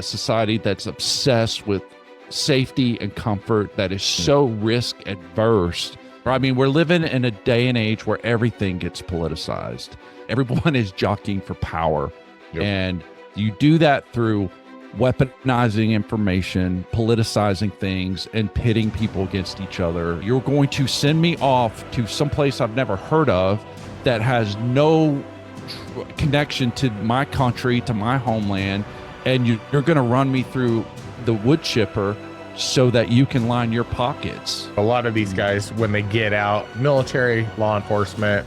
society that's obsessed with safety and comfort, that is so risk adverse. I mean, we're living in a day and age where everything gets politicized. Everyone is jockeying for power. Yep. And you do that through weaponizing information, politicizing things, and pitting people against each other. You're going to send me off to someplace I've never heard of that has no connection to my country, to my homeland, and you're going to run me through the wood chipper so that you can line your pockets. A lot of these guys, when they get out, military, law enforcement,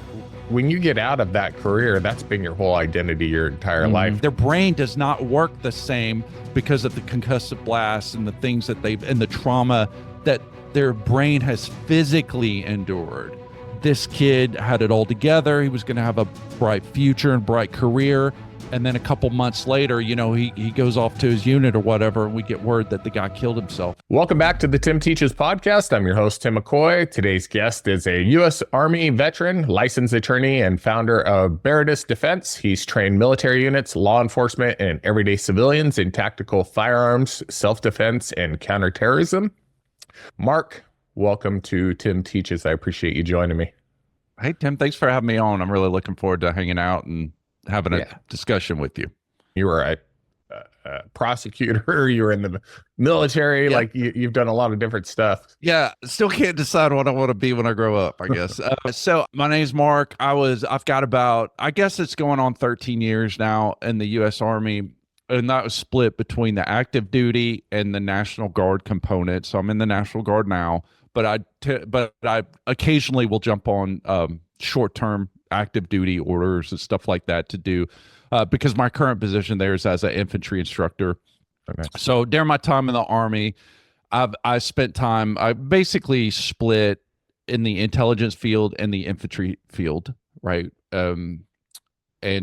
when you get out of that career, that's been your whole identity, your entire life. Their brain does not work the same because of the concussive blasts and the things that and the trauma that their brain has physically endured. This kid had it all together. He was going to have a bright future and bright career. And then a couple months later, he goes off to his unit or whatever, and we get word that the guy killed himself. Welcome back to the Tim Teaches Podcast. I'm your host, Tim McCoy. Today's guest is a U.S. Army veteran, licensed attorney, and founder of Barritus Defense. He's trained military units, law enforcement, and everyday civilians in tactical firearms, self-defense, and counterterrorism. Mark, welcome to Tim Teaches. I appreciate you joining me. Hey, Tim, thanks for having me on. I'm really looking forward to hanging out and having a discussion with you. You were a prosecutor. You were in the military. Yeah. Like you've done a lot of different stuff. Yeah, still can't decide what I want to be when I grow up, I guess. So my name's Mark. I've got about, I guess it's going on 13 years now in the U.S. Army, and that was split between the active duty and the National Guard component. So I'm in the National Guard now, but I occasionally will jump on short-term active duty orders and stuff like that to do because my current position there is as an infantry instructor. Okay. So during my time in the Army, I spent time, I basically split in the intelligence field and the infantry field, right? And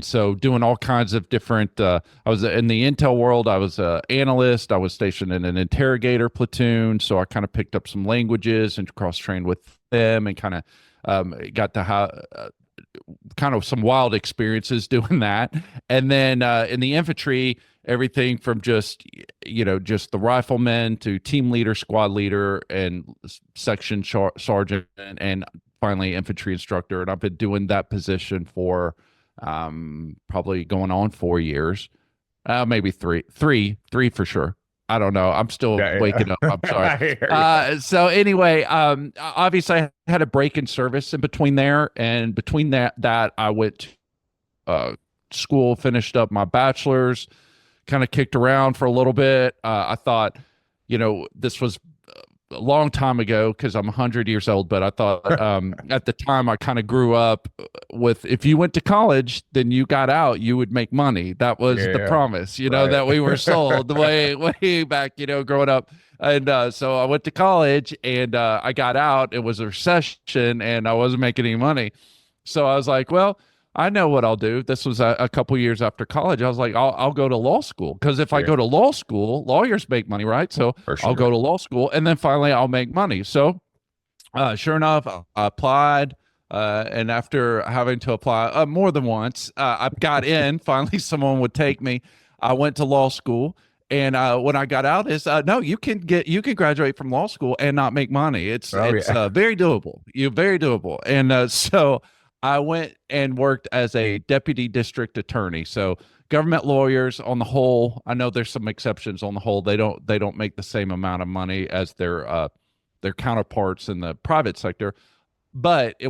so doing all kinds of different, I was in the intel world, I was an analyst, I was stationed in an interrogator platoon, so I kind of picked up some languages and cross-trained with them and kind of got to have kind of some wild experiences doing that. And then in the infantry, everything from just the rifleman to team leader, squad leader, and section sergeant, and finally infantry instructor. And I've been doing that position for probably going on 4 years, maybe three for sure. I don't know. I'm still waking up. I'm sorry. So anyway, obviously I had a break in service in between there, and between that I went to school, finished up my bachelor's, kind of kicked around for a little bit. I thought, this was a long time ago because I'm 100 years old, but I thought at the time I kind of grew up with, if you went to college, then you got out, you would make money. That was the promise, right, that we were sold way back, growing up. And so I went to college and I got out. It was a recession and I wasn't making any money. So I was like, well, I know what I'll do. This was a couple years after college. I was like, I'll go to law school, because if I go to law school, lawyers make money, right? So I'll go to law school, and then finally I'll make money. So sure enough, I applied, and after having to apply more than once, I got in. Finally, someone would take me. I went to law school, and when I got out, no, you can graduate from law school and not make money. It's very doable. Very doable, and so I went and worked as a deputy district attorney. So government lawyers on the whole, I know there's some exceptions, on the whole, they don't make the same amount of money as their counterparts in the private sector. But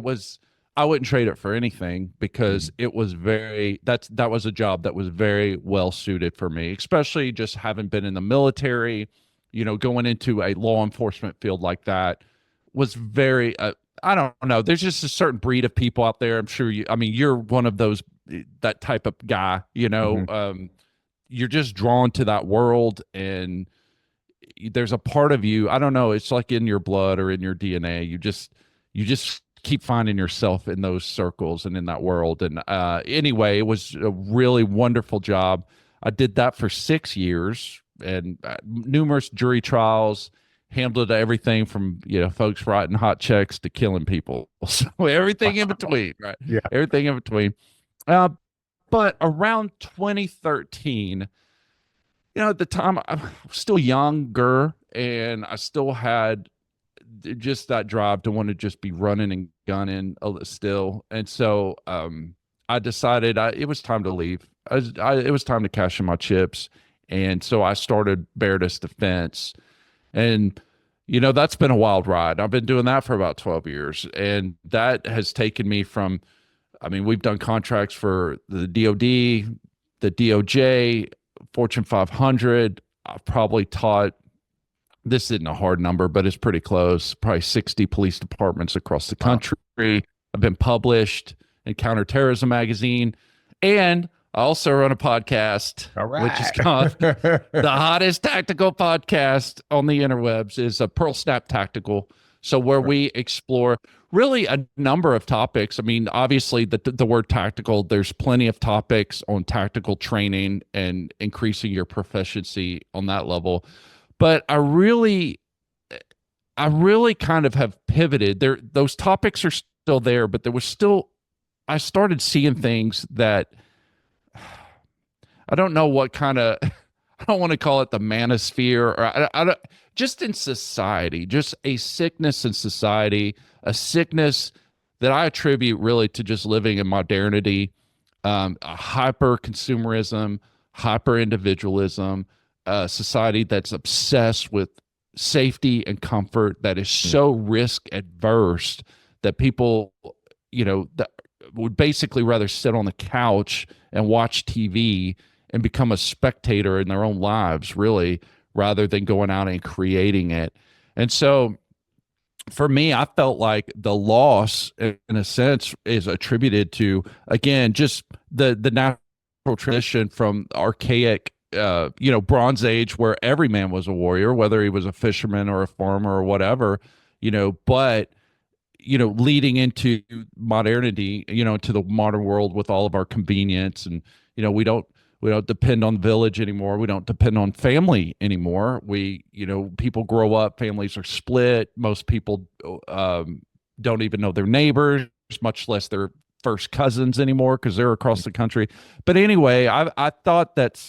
I wouldn't trade it for anything, because it was that was a job that was very well suited for me, especially just having been in the military, going into a law enforcement field like that was very, I don't know. There's just a certain breed of people out there. I'm sure you're one of those, that type of guy, you're just drawn to that world, and there's a part of you, I don't know, it's like in your blood or in your DNA. You just keep finding yourself in those circles and in that world. And anyway, it was a really wonderful job. I did that for 6 years, and numerous jury trials, handled everything from, folks writing hot checks to killing people. So everything in between, right? Yeah. Everything in between. But around 2013, at the time I was still younger, and I still had just that drive to want to just be running and gunning still. And so I decided it was time to leave. It was time to cash in my chips. And so I started Barritus Defense. And, that's been a wild ride. I've been doing that for about 12 years. And that has taken me from, we've done contracts for the DOD, the DOJ, Fortune 500. I've probably taught, this isn't a hard number, but it's pretty close, probably 60 police departments across the country. Wow. I've been published in Counterterrorism magazine, and I also run a podcast, which is called the hottest tactical podcast on the interwebs, is a Pearl Snap Tactical. So where we explore really a number of topics. Obviously the word tactical, there's plenty of topics on tactical training and increasing your proficiency on that level. But I really kind of have pivoted there. Those topics are still there, but I started seeing things that I don't know what kind of, I don't want to call it the manosphere, or I don't, just in society, just a sickness in society, a sickness that I attribute really to just living in modernity, a hyper consumerism, hyper individualism, a society that's obsessed with safety and comfort, that is so risk adverse that people, that would basically rather sit on the couch and watch TV and become a spectator in their own lives, really, rather than going out and creating it. And so for me, I felt like the loss, in a sense, is attributed to, again, just the natural tradition from archaic, Bronze Age, where every man was a warrior, whether he was a fisherman or a farmer or whatever, but leading into modernity, to the modern world with all of our convenience, and we don't depend on the village anymore. We don't depend on family anymore. People grow up, families are split. Most people don't even know their neighbors, much less their first cousins anymore, because they're across the country. But anyway, I thought that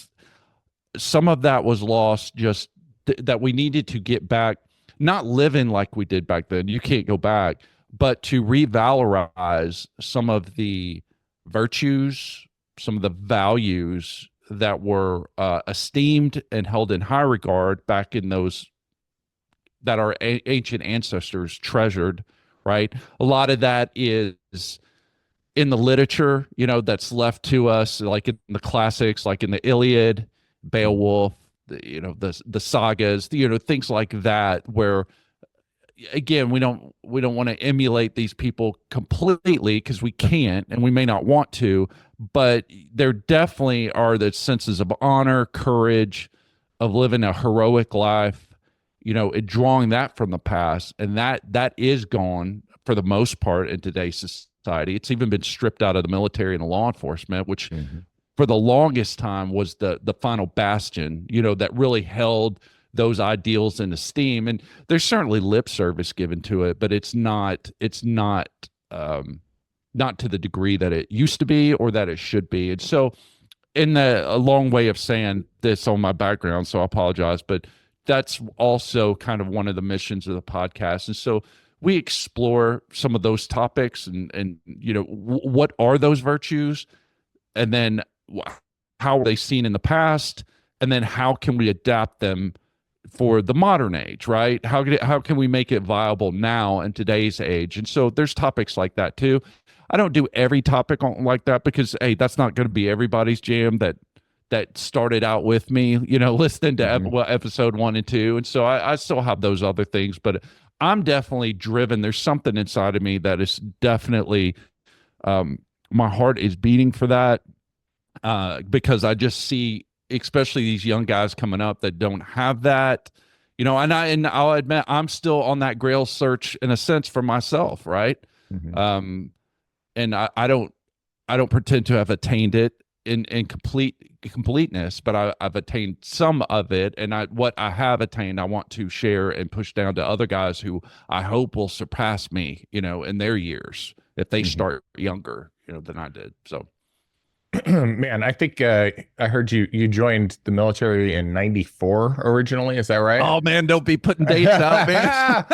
some of that was lost, just that we needed to get back, not living like we did back then. You can't go back, but to revalorize some of the virtues, some of the values that were esteemed and held in high regard back in those that our ancient ancestors treasured, right? A lot of that is in the literature, that's left to us, like in the classics, like in the Iliad, Beowulf, the sagas, things like that, where, again, we don't want to emulate these people completely, because we can't, and we may not want to, but there definitely are the senses of honor, courage, of living a heroic life, and drawing that from the past. And that is gone for the most part in today's society. It's even been stripped out of the military and the law enforcement, which for the longest time was the final bastion, that really held those ideals in esteem. And there's certainly lip service given to it, but it's not to the degree that it used to be or that it should be. And so, a long way of saying this on my background, so I apologize, but that's also kind of one of the missions of the podcast. And so we explore some of those topics, and what are those virtues, and then how are they seen in the past, and then how can we adapt them for the modern age, right? How can we make it viable now in today's age? And so there's topics like that too. I don't do every topic like that, because, hey, that's not going to be everybody's jam that started out with me, listening to episode 1 and 2. And so I still have those other things, but I'm definitely driven. There's something inside of me that is definitely, my heart is beating for that, because I just see, especially these young guys coming up that don't have that, and I'll admit, I'm still on that grail search in a sense for myself. Right. And I don't pretend to have attained it in completeness, but I've attained some of it. And what I have attained, I want to share and push down to other guys who I hope will surpass me, in their years, if they start younger, than I did. So. Man, I think I heard you joined the military in '94 originally. Is that right? Oh man, don't be putting dates out, man.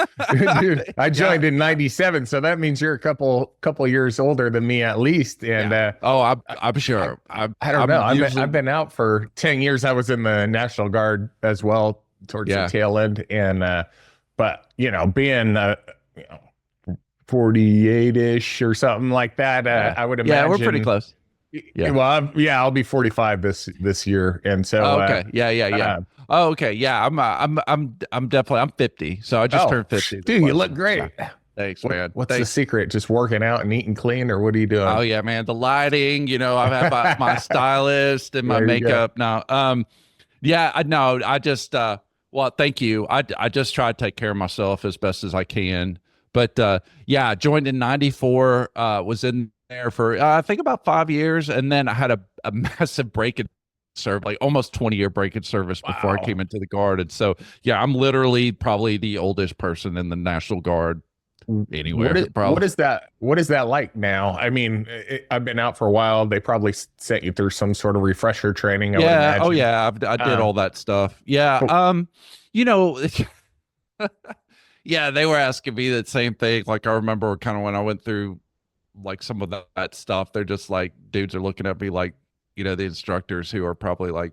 Dude, I Yeah. joined in '97, so that means you're a couple years older than me at least. And Yeah. Oh, I, I'm I sure. I don't know. I'm I've usually been out for 10 years. I was in the National Guard as well towards the yeah. tail end. And but being you know 48-ish or something like that, Yeah. I would Yeah, we're pretty imagine. close. Yeah. Well, yeah, I'll be 45 this year, and so Oh, okay. Yeah, yeah, yeah. uh, Oh, okay. Yeah, I'm definitely I'm 50. So I just oh, turned 50 this dude, you last look year. great. Yeah. Thanks, What man. what's the Thanks. secret? Just working out and eating clean, or what are you Oh doing? yeah, man. The lighting, I have my stylist and my There you go. makeup now. Yeah, I know. I just well, thank you. I just try to take care of myself as best as I can. But yeah, I joined in 94, was in there for I think about 5 years, and then I had a massive break in service, like almost 20-year break in service before I Wow. came into the Guard. And so yeah, I'm literally probably the oldest person in the National Guard What anywhere, is probably. what is that like now? I mean, I've been out for a while. They probably sent you through some sort of refresher training, I would Yeah. Oh, imagine. yeah. I did Uh, all that stuff. Yeah. but You know, yeah, they were asking me that same thing. Like I remember kind of when I went through like some of that stuff, they're just like dudes are looking at me like, the instructors who are probably like,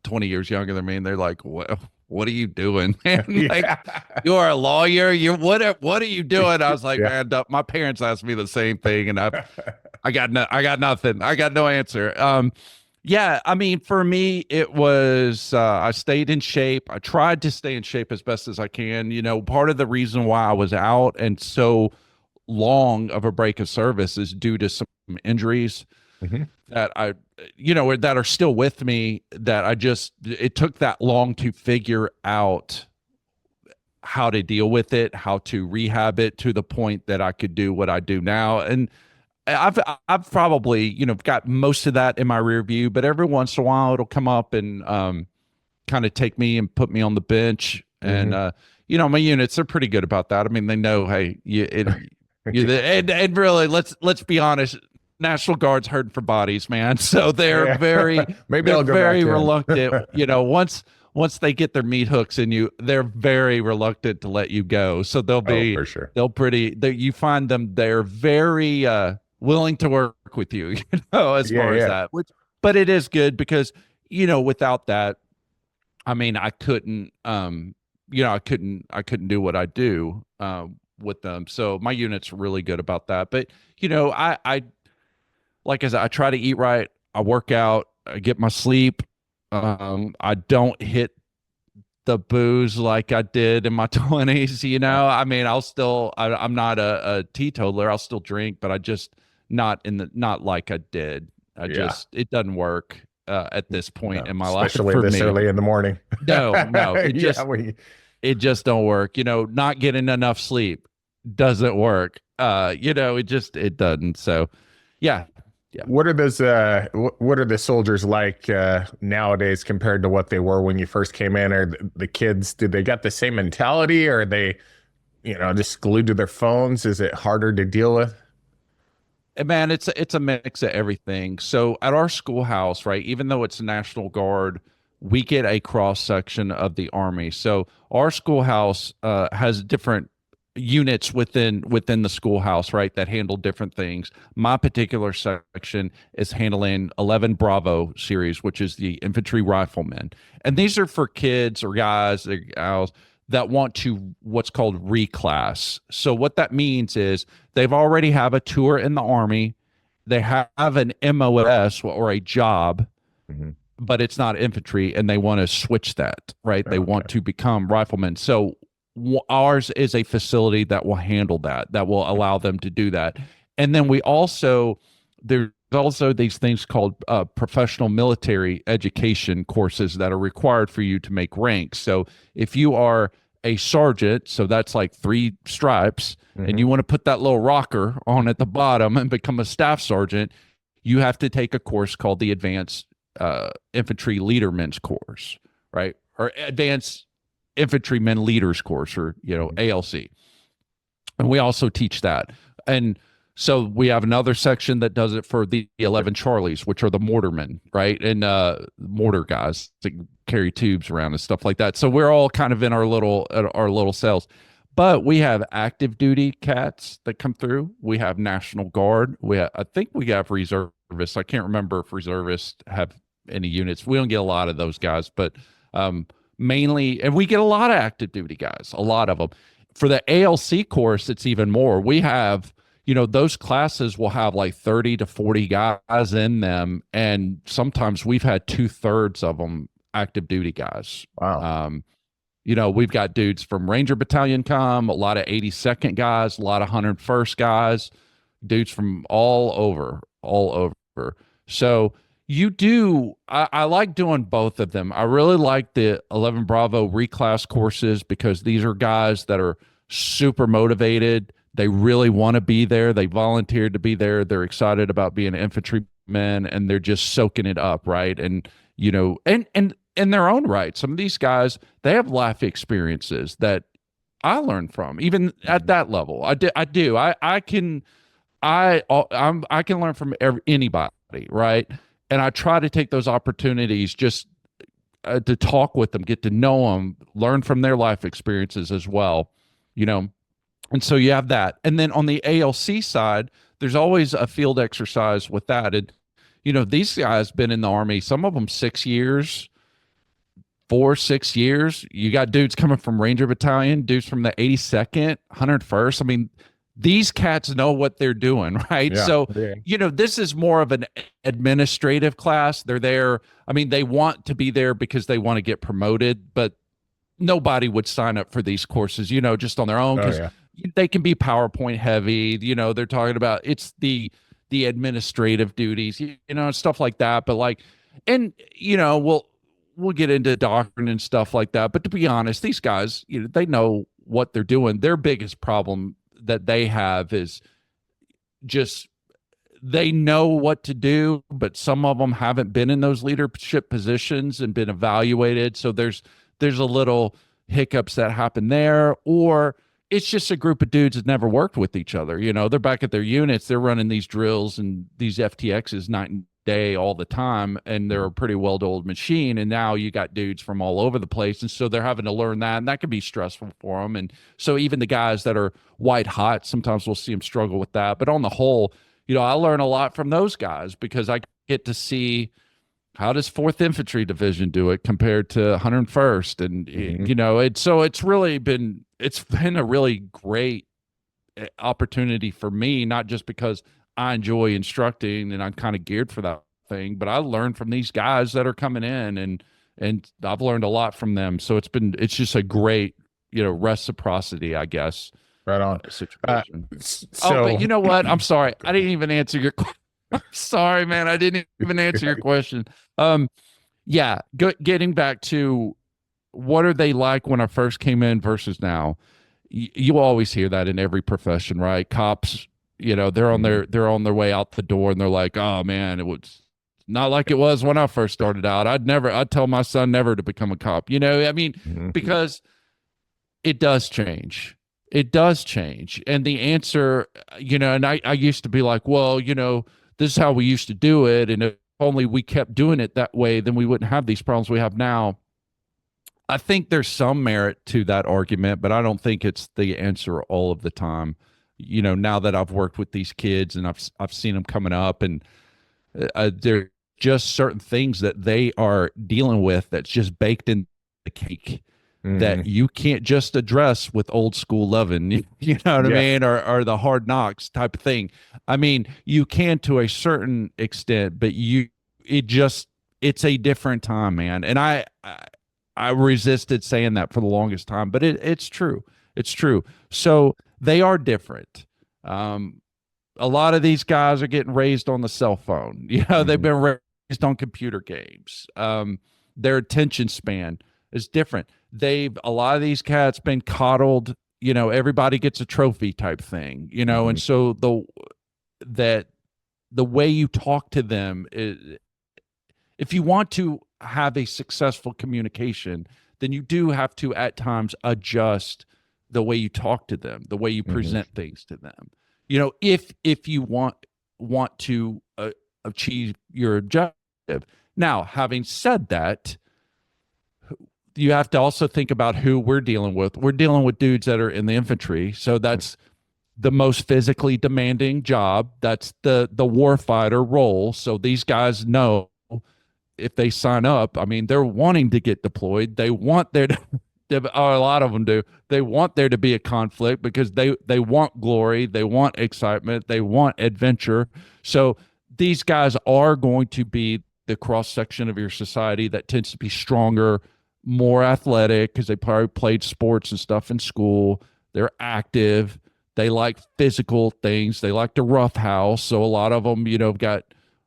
20 years younger than me, and they're like, what are you doing, man? Like yeah, you are a lawyer. What are you doing? I was like, yeah. man, my parents asked me the same thing, and I got I got nothing. I got no answer. Yeah, I mean, for me, it was I stayed in shape. I tried to stay in shape as best as I can. Part of the reason why I was out and so long of a break of service is due to some injuries Mhm. that that are still with me, that it took that long to figure out how to deal with it, how to rehab it to the point that I could do what I do now. And I've probably, got most of that in my rear view, but every once in a while it'll come up and kind of take me and put me on the bench. And Mhm. my units are pretty good about that. I mean, they know, hey, and really, let's be honest, National Guard's hurting for bodies, man. So Yeah. Maybe they're I'll go back very to him. reluctant. Once they get their meat hooks in you, they're very reluctant to let you go. So Oh, for sure. you find them, they're very willing to work with you, as Yeah, far as yeah. that. But it is good because, without that, I mean, I couldn't do what I do with them. So my unit's really good about that. But, I like I said, I try to eat right. I work out, I get my sleep. I don't hit the booze like I did in my 20s. I mean, I'm not a teetotaler. I'll still drink, but I just not like I did. Yeah. It doesn't work at this point No, in my life especially for this me. early in the morning. No, Yeah, we it just don't work. Not getting enough sleep doesn't work. It doesn't. So yeah. Yeah. What are those what are the soldiers like nowadays compared to what they were when you first came in? Are the kids, did they got the same mentality, or are they, just glued to their phones? Is it harder to deal with? Man, it's a mix of everything. So at our schoolhouse, right, even though it's National Guard, we get a cross section of the Army. So our schoolhouse has different units within the schoolhouse, right, that handle different things. My particular section is handling 11 Bravo series, which is the infantry riflemen, and these are for kids or guys or gals that want to what's called reclass. So what that means is they've already have a tour in the Army, they have an MOS or a job, Mhm. but it's not infantry, and they want to switch that, right? They Okay. want to become riflemen. So ours is a facility that will handle that will allow them to do that. And then there's also these things called professional military education courses that are required for you to make ranks. So if you are a sergeant, so that's like 3 stripes, and Mhm. you want to put that little rocker on at the bottom and become a staff sergeant, you have to take a course called the Advanced Infantry Leadermen's Course, right? Or Advanced Infantrymen Leaders Course, or Mhm. ALC. And we also teach that. And So we have another section that does it for the 11 Charlies, which are the mortarmen, right? And mortar guys that carry tubes around and stuff like that. So we're all kind of in our little cells. But we have active duty cats that come through. We have National Guard. I think we have reservists. I can't remember if reservists have any units. We don't get a lot of those guys, but mainly, and we get a lot of active duty guys, a lot of them. For the ALC course, it's even more. We have, those classes will have like 30 to 40 guys in them. And sometimes we've had 2/3 of them active duty guys. Wow. We've got dudes from Ranger Battalion come, a lot of 82nd guys, a lot of 101st guys, dudes from all over. So I like doing both of them. I really like the 11 Bravo reclass courses because these are guys that are super motivated. They really want to be there. They volunteered to be there. They're excited about being infantrymen, and they're just soaking it up, right? And and in their own right, some of these guys, they have life experiences that I learn from, even at that level. I do. I can learn from anybody, right? And I try to take those opportunities just to talk with them, get to know them, learn from their life experiences as well, And so you have that. And then on the ALC side, there's always a field exercise with that. And, these guys been in the Army, some of them 6 years, 4-6 years. You got dudes coming from Ranger Battalion, dudes from the 82nd, 101st. I mean, these cats know what they're doing, right? Yeah, so, yeah. This is more of an administrative class. They're there. I mean, they want to be there because they want to get promoted, but nobody would sign up for these courses, just on their own, because they can be PowerPoint heavy. They're talking about it's the administrative duties, stuff like that. But we'll get into doctrine and stuff like that. But to be honest, these guys, they know what they're doing. Their biggest problem that they have is just they know what to do, but some of them haven't been in those leadership positions and been evaluated. So there's a little hiccups that happen there, or it's just a group of dudes that never worked with each other. They're back at their units, they're running these drills and these FTXs night and day all the time, and they're a pretty well-oiled machine. And now you got dudes from all over the place, and so they're having to learn that, and that can be stressful for them. And so even the guys that are white hot, sometimes we'll see them struggle with that. But on the whole, I learn a lot from those guys because I get to see how does 4th Infantry Division do it compared to 101st, and so it's been a really great opportunity for me, not just because I enjoy instructing and I'm kind of geared for that thing, but I learned from these guys that are coming in, and I've learned a lot from them. So it's just a great, reciprocity, I guess. Right on. Situation. But you know what? I'm sorry. I didn't even answer your question. I'm sorry, man. I didn't even answer your question. Getting back to what are they like when I first came in versus now? You always hear that in every profession, right? Cops, they're on their way out the door, and they're like, "Oh man, it was not like it was when I first started out. I'd tell my son never to become a cop." Because it does change. It does change. And the answer, and I used to be like, well, this is how we used to do it. And if only we kept doing it that way, then we wouldn't have these problems we have now. I think there's some merit to that argument, but I don't think it's the answer all of the time. Now that I've worked with these kids and I've seen them coming up, and there are just certain things that they are dealing with that's just baked in the cake that you can't just address with old school loving, you know what I mean? Or the hard knocks type of thing. I mean, you can to a certain extent, but it's a different time, man. And I resisted saying that for the longest time, but it's true. It's true. So they are different. A lot of these guys are getting raised on the cell phone. They've been raised on computer games. Their attention span is different. A lot of these cats been coddled, everybody gets a trophy type thing, and so the way you talk to them is, if you want to have a successful communication, then you do have to at times adjust the way you talk to them, the way you present things to them. if you want to achieve your objective. Now, having said that, you have to also think about who we're dealing with. We're dealing with dudes that are in the infantry, so that's the most physically demanding job. That's the warfighter role. So these guys know if they sign up, I mean, they're wanting to get deployed. They want there to, or a lot of them do. They want there to be a conflict because they want glory, they want excitement, they want adventure. So these guys are going to be the cross section of your society that tends to be stronger, more athletic because they probably played sports and stuff in school. They're active. They like physical things. They like to roughhouse. So a lot of them, got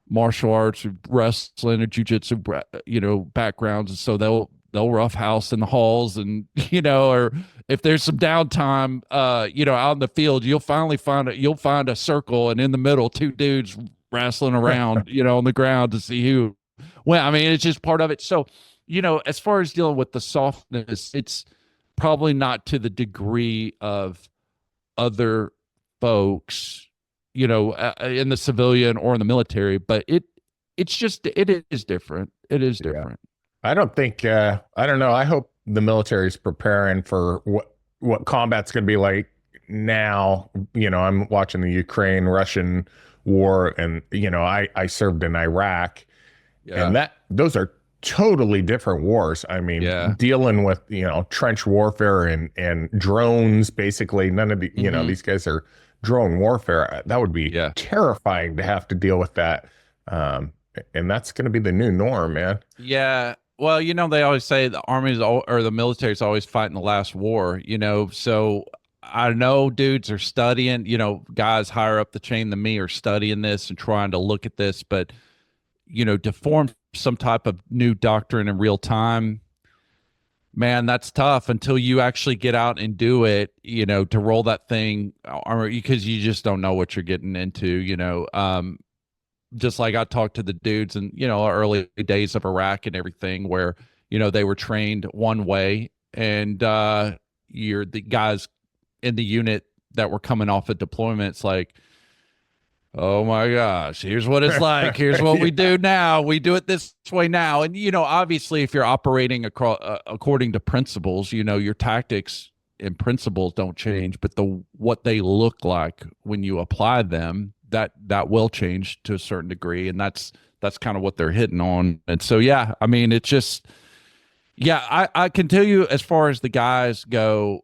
martial arts, or wrestling, or jujitsu, backgrounds, and so they'll roughhouse in the halls, and or if there's some downtime, out in the field, you'll find a circle, and in the middle, two dudes wrestling around, on the ground to see who. Well, I mean, it's just part of it. So, as far as dealing with the softness, it's probably not to the degree of other folks, in the civilian or in the military, but it is different. It is different. I don't think, I don't know. I hope the military is preparing for what combat's going to be like now. I'm watching the Ukraine-Russian war, and, I served in Iraq, and those are totally different wars. I mean, dealing with, trench warfare and drones, basically none of the, these guys are drone warfare. That would be terrifying to have to deal with that. And that's going to be the new norm, man. Yeah. Well, they always say the armies or the military is always fighting the last war, so I know dudes are studying, guys higher up the chain than me are studying this and trying to look at this, but, to form some type of new doctrine in real time, man, that's tough until you actually get out and do it, to roll that thing, because you just don't know what you're getting into, just like I talked to the dudes in, early days of Iraq and everything where, they were trained one way, and you're the guys in the unit that were coming off of deployments like, oh my gosh, here's what it's like. Here's what we do now. We do it this way now. And, obviously if you're operating according to principles, your tactics and principles don't change, but what they look like when you apply them, that will change to a certain degree. And that's kind of what they're hitting on. And so, I mean, it's just, I can tell you as far as the guys go,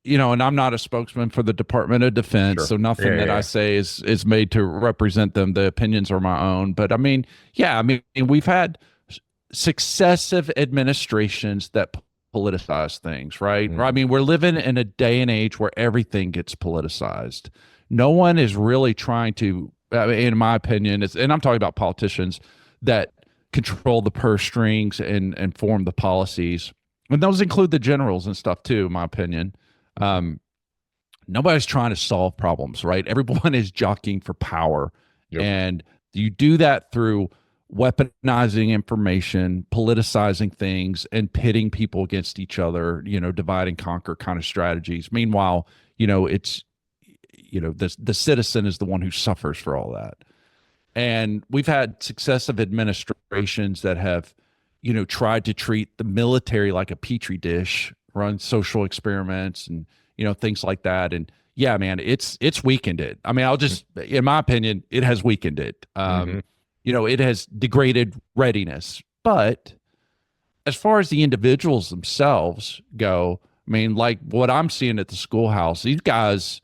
and I'm not a spokesman for the Department of Defense, so nothing that I say is made to represent them. The opinions are my own. But I mean, we've had successive administrations that politicize things, right? I mean, we're living in a day and age where everything gets politicized. No one is really trying to, in my opinion, and I'm talking about politicians that control the purse strings and form the policies. And those include the generals and stuff too, in my opinion. Nobody's trying to solve problems, right? Everyone is jockeying for power. And you do that through weaponizing information, politicizing things, and pitting people against each other, divide and conquer kind of strategies. Meanwhile, it's, the citizen is the one who suffers for all that. And we've had successive administrations that have, tried to treat the military like a petri dish, run social experiments and, things like that. And man, it's weakened it. I mean, in my opinion, it has weakened it. It has degraded readiness. But as far as the individuals themselves go, I mean, like what I'm seeing at the schoolhouse, these guys,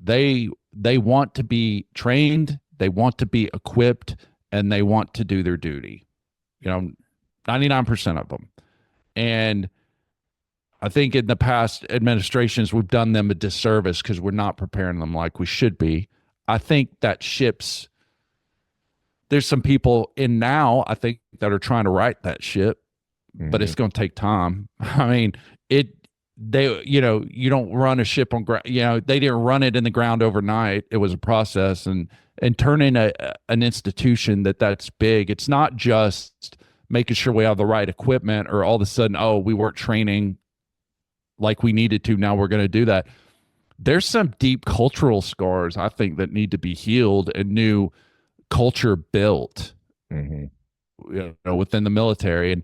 they want to be trained, they want to be equipped, and they want to do their duty. 99% of them. And I think in the past administrations, we've done them a disservice because we're not preparing them like we should be. I think that there's some people in now, I think, that are trying to right that ship, but it's going to take time. I mean, you don't run a ship on ground, they didn't run it in the ground overnight. It was a process, and turning an institution that's big. It's not just making sure we have the right equipment, or all of a sudden, we weren't training like we needed to. Now we're going to do that. there's some deep cultural scars, I think, that need to be healed and new culture built, Mm-hmm. within the military. And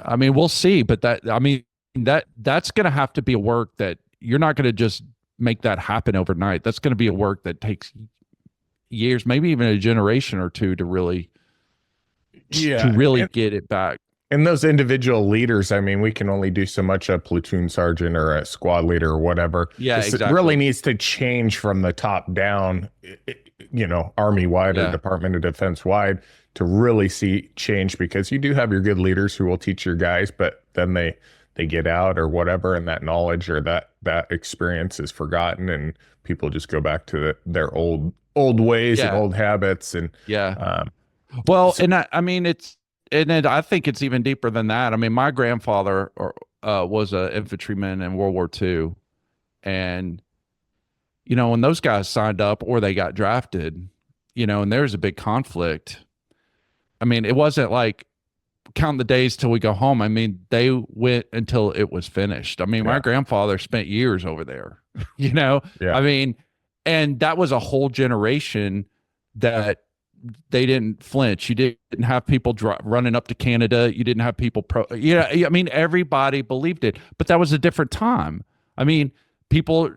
I mean, we'll see, but that's going to have to be a work that you're not going to just make that happen overnight. That's going to be a work that takes years, maybe even a generation or two to really get it back. And those individual leaders, I mean, we can only do so much, a platoon sergeant or a squad leader or whatever. Yeah, exactly. It really needs to change from the top down, Army wide or Department of Defense wide, to really see change, because you do have your good leaders who will teach your guys, but then they get out or whatever, and that knowledge or that experience is forgotten, and people just go back to their old ways and old habits. And well, and I think it's even deeper than that. I mean, my grandfather was an infantryman in World War II, and when those guys signed up or they got drafted, and there's a big conflict. I mean, it wasn't like count the days till we go home. I mean, they went until it was finished. I mean, my grandfather spent years over there, I mean, and that was a whole generation that they didn't flinch. You didn't have people running up to Canada. You didn't have people I mean, everybody believed it, but that was a different time. I mean, people,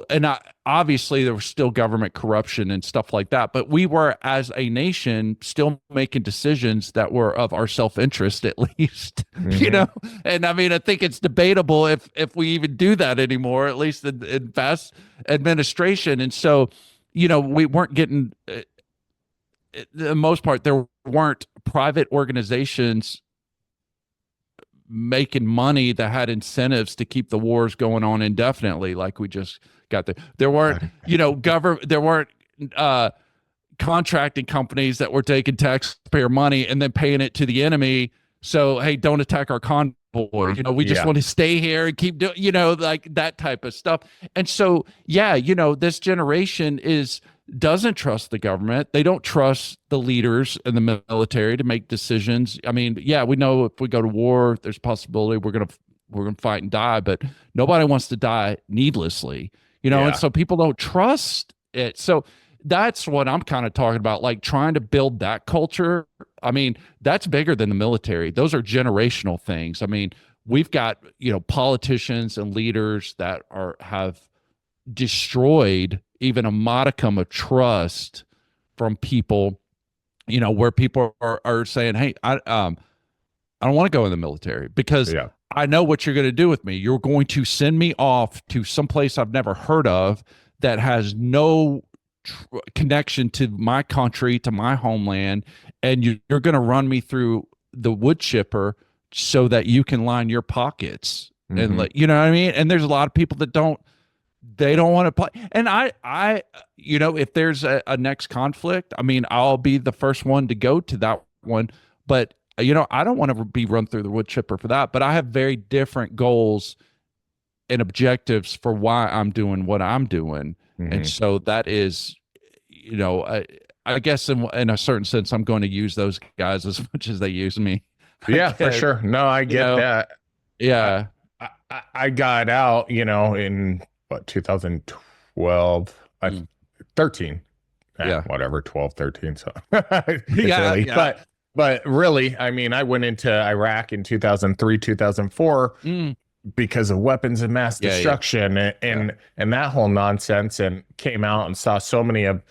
and obviously there was still government corruption and stuff like that, but we were, as a nation, still making decisions that were of our self-interest, at least, and I mean, I think it's debatable if we even do that anymore, at least in past administration. And so, we weren't getting, the most part, there weren't private organizations making money that had incentives to keep the wars going on indefinitely, like we just got there. There weren't, there weren't contracting companies that were taking taxpayer money and then paying it to the enemy. So, hey, don't attack our convoy. We just want to stay here and keep doing, like that type of stuff. And so, this generation doesn't trust the government. They don't trust the leaders in the military to make decisions. I mean, we know if we go to war, there's a possibility we're gonna fight and die, but nobody wants to die needlessly, and so people don't trust it. So that's what I'm kind of talking about, like trying to build that culture. I mean, that's bigger than the military. Those are generational things. I mean, we've got, politicians and leaders that have destroyed even a modicum of trust from people, where people are saying, hey, I don't want to go in the military because I know what you're going to do with me. You're going to send me off to someplace I've never heard of that has no connection to my country, to my homeland, and you're going to run me through the wood chipper so that you can line your pockets. And you know what I mean? And there's a lot of people that don't want to play. And I if there's a next conflict, I mean, I'll be the first one to go to that one, but I don't want to be run through the wood chipper for that. But I have very different goals and objectives for why I'm doing what I'm doing. And so that is, I guess in a certain sense, I'm going to use those guys as much as they use me. Yeah, for sure. No, I get that. Yeah. I got out, in 2012, 13. Whatever, 12, 13. So but really, I mean, I went into Iraq in 2003, 2004 because of weapons of mass destruction and that whole nonsense, and came out and saw so many of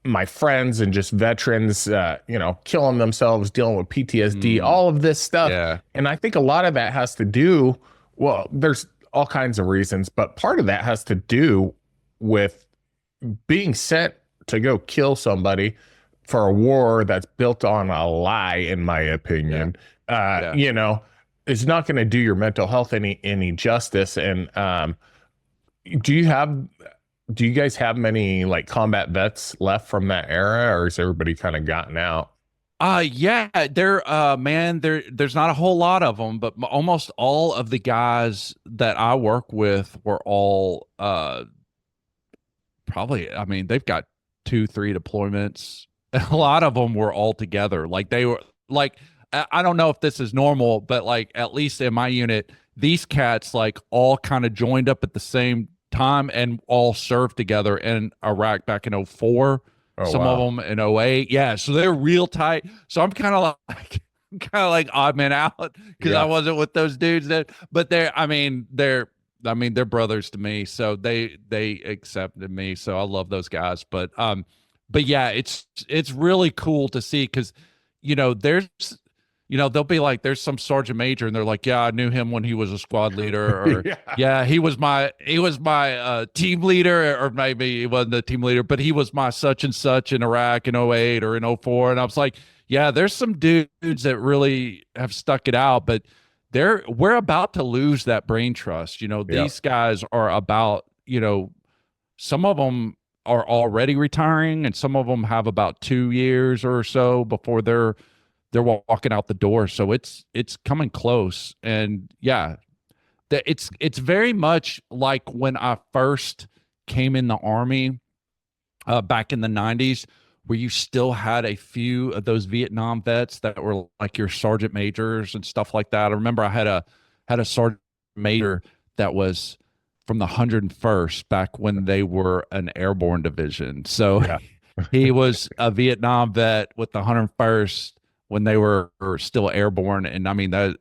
my friends and just veterans, killing themselves, dealing with PTSD, all of this stuff. Yeah. And I think a lot of that has to do, well, there's all kinds of reasons, but part of that has to do with being sent to go kill somebody for a war that's built on a lie, in my opinion. It's not going to do your mental health any justice. And do you guys have many like combat vets left from that era, or is everybody kind of gotten out? There's not a whole lot of them, but almost all of the guys that I work with were all probably, I mean, they've got 2-3 deployments. A lot of them were all together. Like they were like, I don't know if this is normal, but like at least in my unit, these cats like all kind of joined up at the same time and all served together in Iraq back in 04. Oh, Some wow. of them in 08. Yeah, so they're real tight. So I'm kind of like odd man out because I Yeah. wasn't with those dudes but they're brothers to me. So they accepted me. So I love those guys. But yeah, it's really cool to see because there's they'll be like, there's some sergeant major, and they're like, yeah, I knew him when he was a squad leader, or yeah, he was my team leader, or maybe he wasn't the team leader, but he was my such and such in Iraq in 08 or in 04. And I was like, yeah, there's some dudes that really have stuck it out, but we're about to lose that brain trust. These guys are about, some of them are already retiring, and some of them have about 2 years or so before they're walking out the door. So it's coming close. And yeah, it's very much like when I first came in the Army back in the 90s, where you still had a few of those Vietnam vets that were like your sergeant majors and stuff like that. I remember I had a sergeant major that was from the 101st back when they were an airborne division. So he was a Vietnam vet with the 101st when they were still airborne. And I mean, that,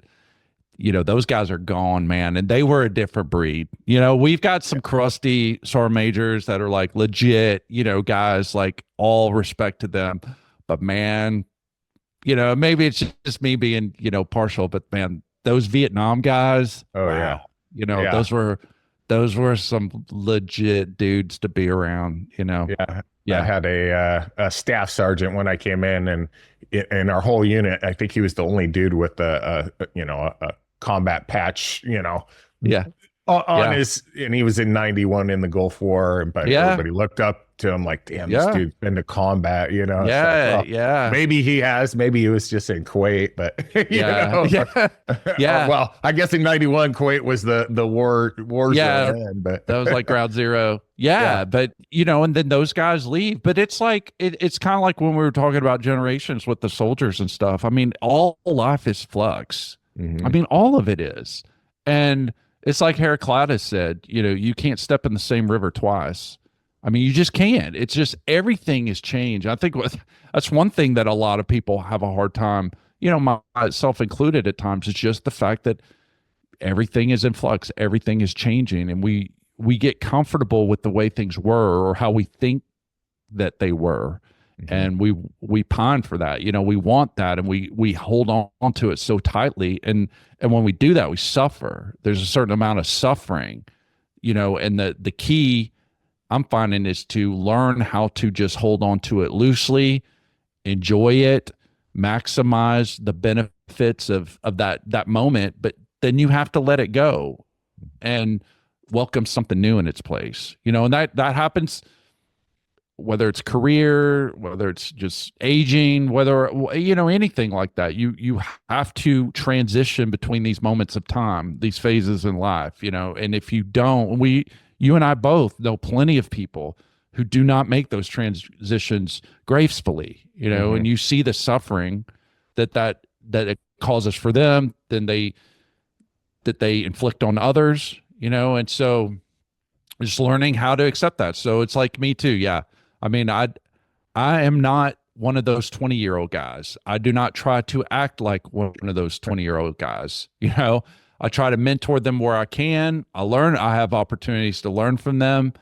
those guys are gone, man. And they were a different breed. We've got some crusty sergeant majors that are like legit, guys, like all respect to them. But man, maybe it's just me being, partial, but man, those Vietnam guys. Oh, wow. Yeah. Those were some legit dudes to be around, Yeah. I had a staff sergeant when I came in, and in our whole unit, I think he was the only dude with a combat patch, on his, and he was in 91 in the Gulf War, but everybody looked up to him like, damn, this dude's been to combat, maybe he has, maybe he was just in Kuwait, but well, I guess in 91 Kuwait was the war zone then, but that was like ground zero. But and then those guys leave, but it's like it's kind of like when we were talking about generations with the soldiers and stuff. I mean, all life is flux. I mean, all of it is. And it's like Heraclitus said, you can't step in the same river twice. I mean, you just can't. It's just everything has changed. I think that's one thing that a lot of people have a hard time, myself included at times. It's just the fact that everything is in flux. Everything is changing. And we get comfortable with the way things were or how we think that they were. And we pine for that. We want that, and we hold on to it so tightly. And when we do that, we suffer. There's a certain amount of suffering, and the key I'm finding is to learn how to just hold on to it loosely, enjoy it, maximize the benefits of that moment, but then you have to let it go and welcome something new in its place. And that happens whether it's career, whether it's just aging, whether, anything like that. You have to transition between these moments of time, these phases in life, and if you don't, you and I both know plenty of people who do not make those transitions gracefully, and you see the suffering that it causes for them, then that they inflict on others, and so just learning how to accept that. So it's like me too. Yeah. I mean, I am not one of those 20-year-old guys. I do not try to act like one of those 20-year-old guys. I try to mentor them where I can. I have opportunities to learn from them,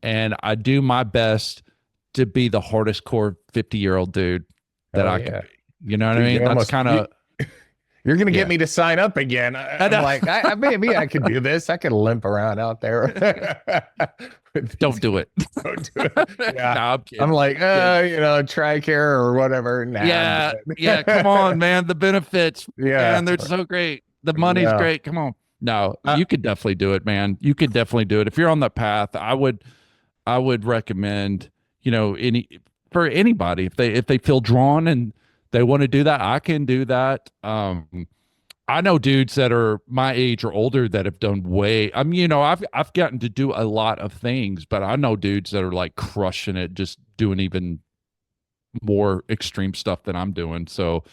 and I do my best to be the hardest core 50-year-old dude that I can. You know what I mean? That's kind of. You're going to get me to sign up again. I'm like, maybe I could do this. I could limp around out there. Don't do it. Don't do it. Yeah. No, I'm like, TRICARE or whatever. Nah, yeah. Come on, man. The benefits, man, they're so great. The money's great. Come on. No, you could definitely do it, man. You could definitely do it. If you're on that path, I would recommend, for anybody, if they feel drawn and they want to do that, I can do that. I know dudes that are my age or older that have done I've gotten to do a lot of things, but I know dudes that are like crushing it, just doing even more extreme stuff than I'm doing. So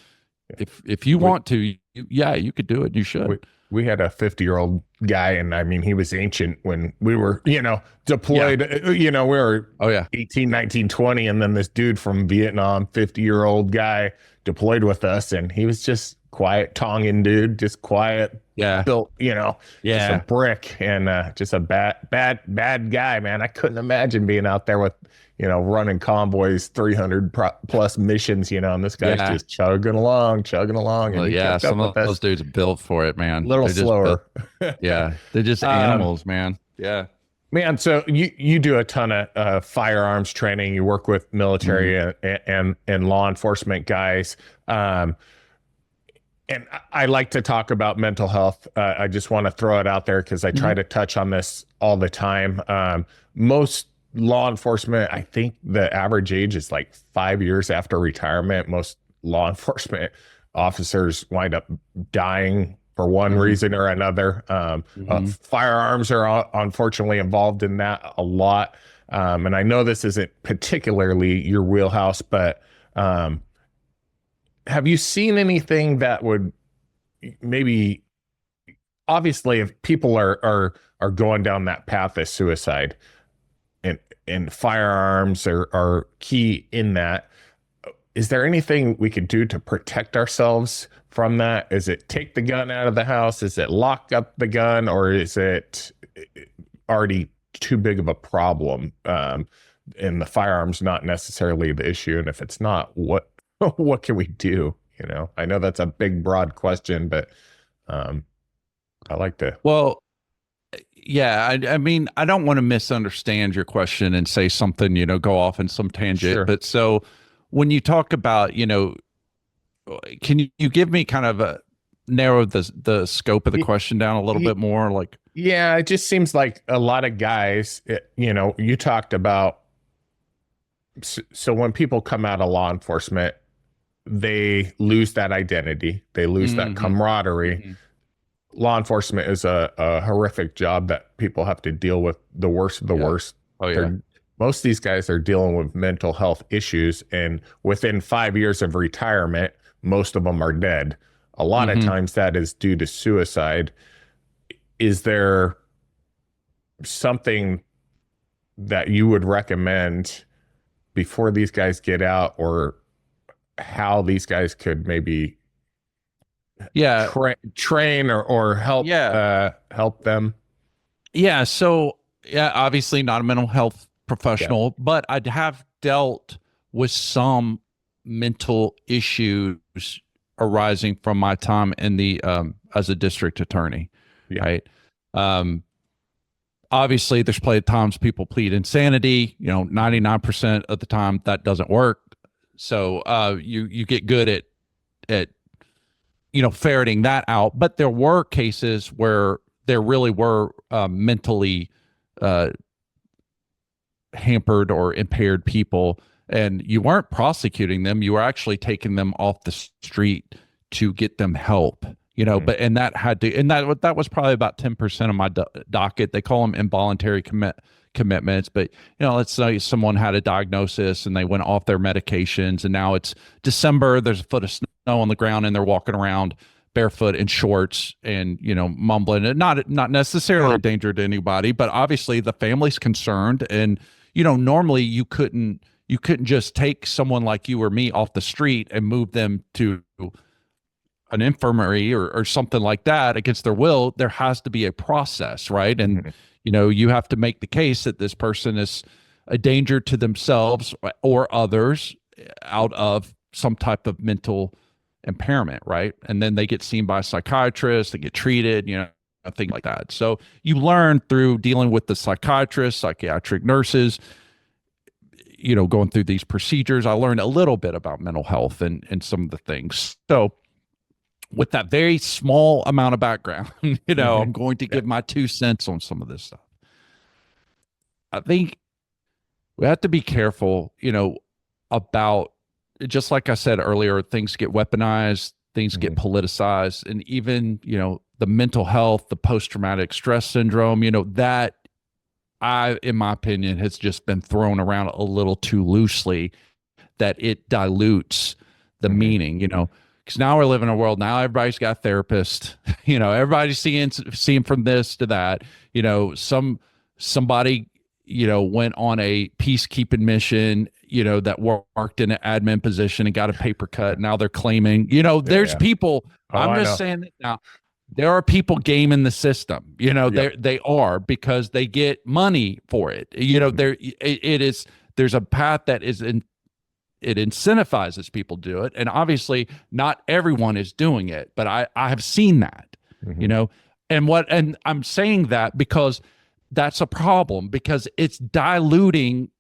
if you want to, you could do it. You should. We had a 50-year-old guy, and I mean, he was ancient when we were, deployed. We were Oh yeah. 18, 19, 20, and then this dude from Vietnam, 50-year-old guy, deployed with us, and he was just quiet Tongan dude, just quiet, Yeah. built, just a Yeah. brick, and just a bad guy, man. I couldn't imagine being out there with, running convoys, 300 plus missions, and this guy's Yeah. just chugging along, and Well, he yeah, kept up some with of us those dudes are built for it, a man. little They're just built. slower. Yeah, they're just Um, animals, man. Yeah. Man, so you do a ton of firearms training. You work with military Mhm. and law enforcement guys. And I like to talk about mental health. I just want to throw it out there because I try Mhm. to touch on this all the time. Most law enforcement, I think the average age is like 5 years after retirement. Most law enforcement officers wind up dying for one Mhm. reason or another. Mhm. Firearms are unfortunately involved in that a lot. And I know this isn't particularly your wheelhouse, but have you seen anything that would maybe, obviously, if people are going down that path of suicide, and firearms are key in that, is there anything we could do to protect ourselves from that? Is it take the gun out of the house? Is it lock up the gun, or is it already too big of a problem? And the firearm's not necessarily the issue. And if it's not, what what can we do? I know that's a big, broad question, but um, I like to. Well, yeah, I mean, I don't want to misunderstand your question and say something, go off in some tangent. Sure. But so when you talk about, can you give me kind of a narrow the scope of the Y- question down a little y- bit more? Like, Yeah, it just seems like a lot of guys, you talked about. So when people come out of law enforcement, they lose that identity, they lose that hmm camaraderie. hmm Law enforcement is a horrific job that people have to deal with the worst of the yeah. worst. Oh yeah. They're Most of these guys are dealing with mental health issues, and within 5 years of retirement, most of them are dead. A lot of hmm times that is due to suicide. Is there something that you would recommend before these guys get out, or how these guys could maybe Yeah. train or help Yeah. help them? Yeah. So, yeah, obviously not a mental health Yeah. professional, but I have dealt with some mental issues arising from my time in the as a district attorney, Yeah. right? Um, Obviously, there's plenty of times people plead insanity. 99% of the time that doesn't work. So you get good at ferreting that out. But there were cases where there really were mentally uh, hampered or impaired people, and you weren't prosecuting them. You were actually taking them off the street to get them help. Mhm. But and that had to, and that was probably about 10% of my docket. They call them involuntary commitments, but let's say someone had a diagnosis and they went off their medications, and now it's December. There's a foot of snow on the ground, and they're walking around barefoot in shorts and mumbling, and not necessarily a danger to anybody, but obviously the family's concerned. And normally you couldn't just take someone like you or me off the street and move them to an infirmary or something like that against their will. There has to be a process, right? And Mhm. you have to make the case that this person is a danger to themselves or others out of some type of mental impairment, right? And then they get seen by a psychiatrist, they get treated, things like that. So you learn through dealing with the psychiatrists, psychiatric nurses, going through these procedures. I learned a little bit about mental health and some of the things. So with that very small amount of background, I'm going to Yeah. give my 2 cents on some of this stuff. I think we have to be careful, about, just like I said earlier, things get weaponized, things get Mhm. politicized, and even, the mental health, the post-traumatic stress syndrome, that in my opinion, has just been thrown around a little too loosely, that it dilutes the Mhm. meaning. because now we're living in a world, now everybody's got a therapist. Everybody's seeing from this to that. Somebody went on a peacekeeping mission, that worked in an admin position and got a paper cut. Now they're claiming, there's people. I'm just saying that now. There are people gaming the system, they are, because they get money for it. There's a path that it incentivizes people to do it. And obviously not everyone is doing it, but I have seen that, and I'm saying that because that's a problem, because it's diluting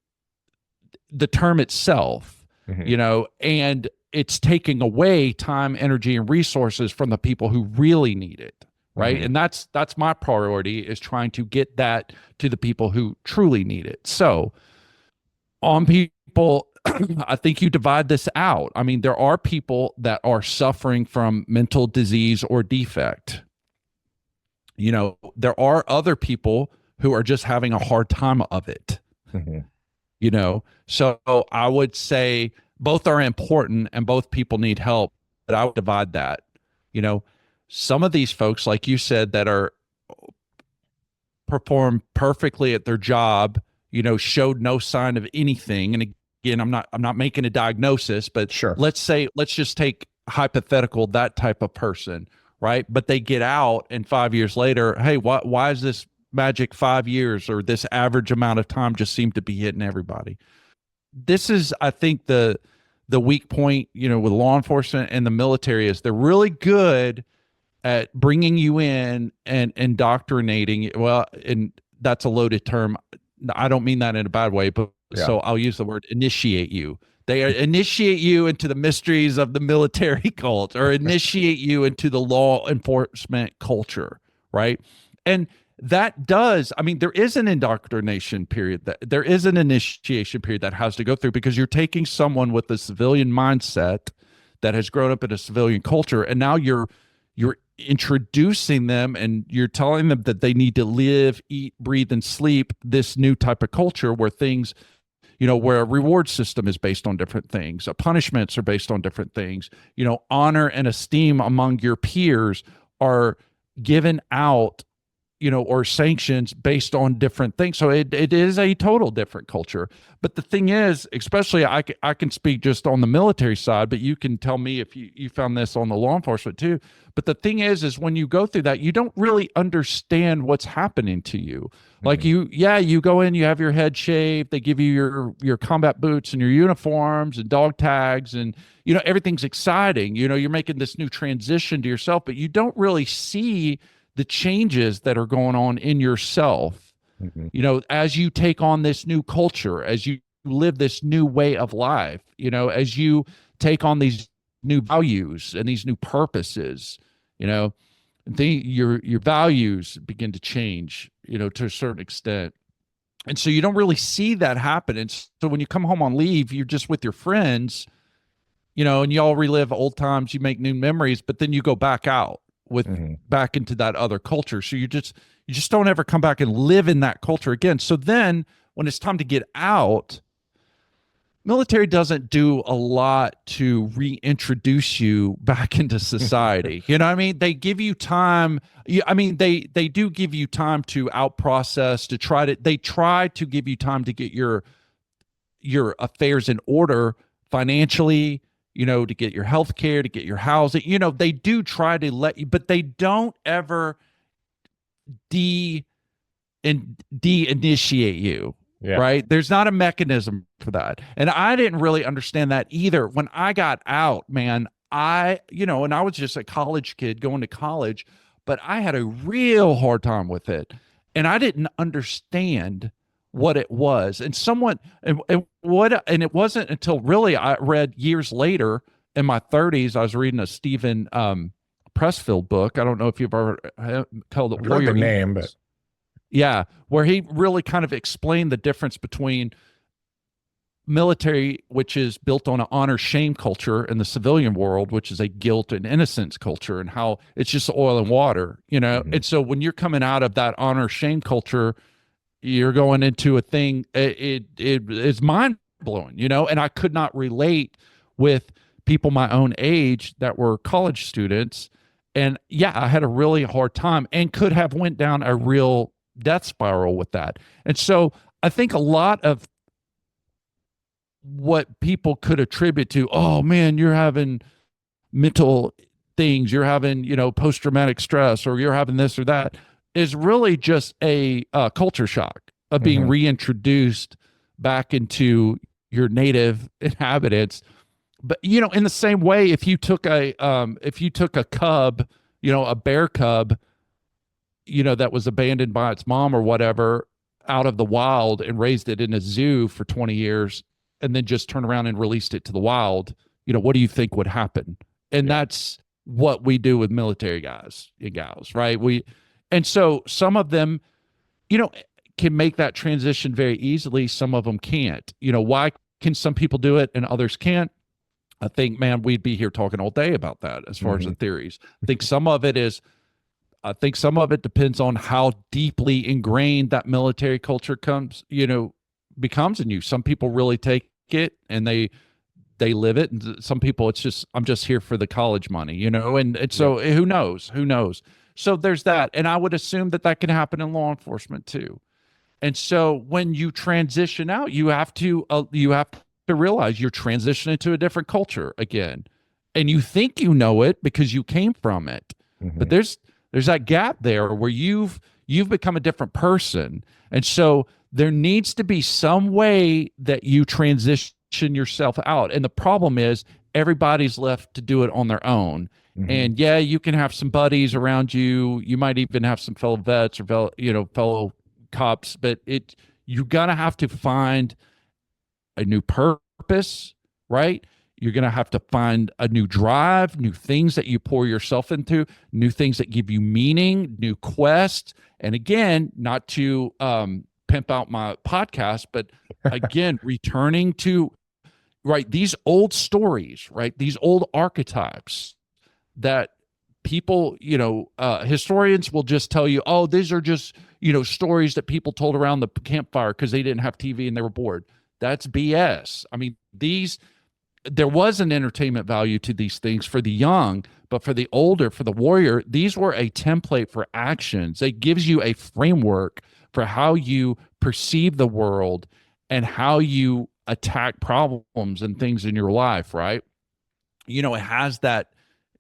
the term itself, and it's taking away time, energy, and resources from the people who really need it, right? And that's my priority, is trying to get that to the people who truly need it. So on people, I think you divide this out. I mean, there are people that are suffering from mental disease or defect. There are other people who are just having a hard time of it. So I would say both are important and both people need help, but I would divide that. Some of these folks, like you said, that are perform perfectly at their job, showed no sign of anything. And again, I'm not making a diagnosis, but sure, let's just take hypothetical, that type of person, right? But they get out, and 5 years later, hey, why is this magic 5 years, or this average amount of time just seem to be hitting everybody? This is, I think, the weak point, with law enforcement and the military, is they're really good at bringing you in and indoctrinating. Well, and that's a loaded term. I don't mean that in a bad way, but so I'll use the word initiate you. They initiate you into the mysteries of the military cult, or initiate you into the law enforcement culture, right? And that does, I mean, there is an indoctrination period, that there is an initiation period that has to go through, because you're taking someone with a civilian mindset that has grown up in a civilian culture, and now you're introducing them, and you're telling them that they need to live, eat, breathe, and sleep this new type of culture where things, where a reward system is based on different things, punishments are based on different things, honor and esteem among your peers are given out, or sanctions based on different things. So it is a total different culture. But the thing is, especially I can speak just on the military side, but you can tell me if you found this on the law enforcement too. But the thing is when you go through that, you don't really understand what's happening to you. Like you go in, you have your head shaved, they give you your combat boots and your uniforms and dog tags, and everything's exciting. You're making this new transition to yourself, but you don't really see the changes that are going on in yourself, as you take on this new culture, as you live this new way of life, as you take on these new values and these new purposes, your values begin to change, to a certain extent. And so you don't really see that happen. And so when you come home on leave, you're just with your friends, and you all relive old times, you make new memories, but then you go back out back into that other culture. So you just don't ever come back and live in that culture again. So then when it's time to get out, military doesn't do a lot to reintroduce you back into society. You know what I mean? They give you time. I mean, they do give you time to out process, they try to give you time to get your affairs in order financially, to get your health care, to get your housing. They do try to let you, but they don't ever de-initiate you, right? There's not a mechanism for that. And I didn't really understand that either. When I got out, man, and I was just a college kid going to college, but I had a real hard time with it. And I didn't understand what it was. And it wasn't until really I read years later in my 30s, I was reading a Stephen Pressfield book. I don't know if you've ever called it Warrior. The name, but yeah, where he really kind of explained the difference between military, which is built on an honor-shame culture, and the civilian world, which is a guilt and innocence culture, and how it's just oil and water, And so when you're coming out of that honor-shame culture, you're going into a thing, it's mind-blowing, and I could not relate with people my own age that were college students. And yeah, I had a really hard time and could have went down a real death spiral with that. And so I think a lot of what people could attribute to, oh man, you're having mental things, you're having, post-traumatic stress, or you're having this or that, is really just a culture shock of being reintroduced back into your native inhabitants. But in the same way, if you took a cub, a bear cub, that was abandoned by its mom or whatever, out of the wild, and raised it in a zoo for 20 years, and then just turn around and released it to the wild, what do you think would happen? And that's what we do with military guys and gals, right? And so some of them, can make that transition very easily. Some of them can't. Why can some people do it and others can't? I think, man, we'd be here talking all day about that as far as the theories. I think some of it depends on how deeply ingrained that military culture becomes in you. Some people really take it and they live it. And some people, it's just, I'm just here for the college money, and so who knows? So there's that. And I would assume that can happen in law enforcement too. And so when you transition out, you have to realize you're transitioning to a different culture again. And you think you know it because you came from it. But there's that gap there where you've become a different person. And so there needs to be some way that you transition yourself out. And the problem is everybody's left to do it on their own. And yeah, you can have some buddies around you. You might even have some fellow vets or fellow cops, but you're gonna have to find a new purpose, right? You're gonna have to find a new drive, new things that you pour yourself into, new things that give you meaning, new quests. And again, not to pimp out my podcast, but again, returning to these old stories, right? These old archetypes that people, historians will just tell you, oh, these are just, stories that people told around the campfire because they didn't have TV and they were bored. That's BS. I mean, there was an entertainment value to these things for the young, but for the older, for the warrior, these were a template for actions. It gives you a framework for how you perceive the world and how you attack problems and things in your life, right? It has that.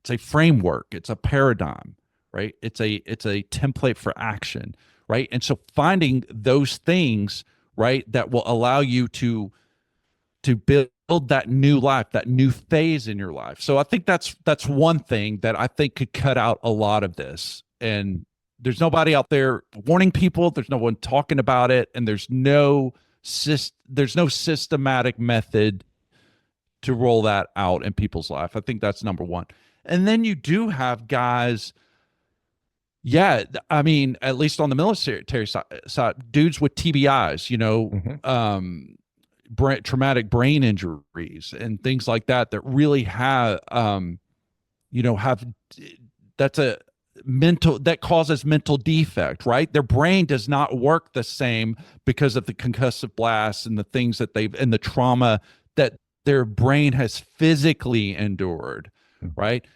It's a framework. It's a paradigm, right? It's a template for action, right? And so finding those things, right, that will allow you to build that new life, that new phase in your life. So I think that's one thing that I think could cut out a lot of this. And there's nobody out there warning people. There's no one talking about it, and there's no systematic method to roll that out in people's life. I think that's number one. And then you do have guys, I mean, at least on the military side, dudes with TBIs, traumatic brain injuries and things like that really have, that causes mental defect, right? Their brain does not work the same because of the concussive blasts and the things that and the trauma that their brain has physically endured, right?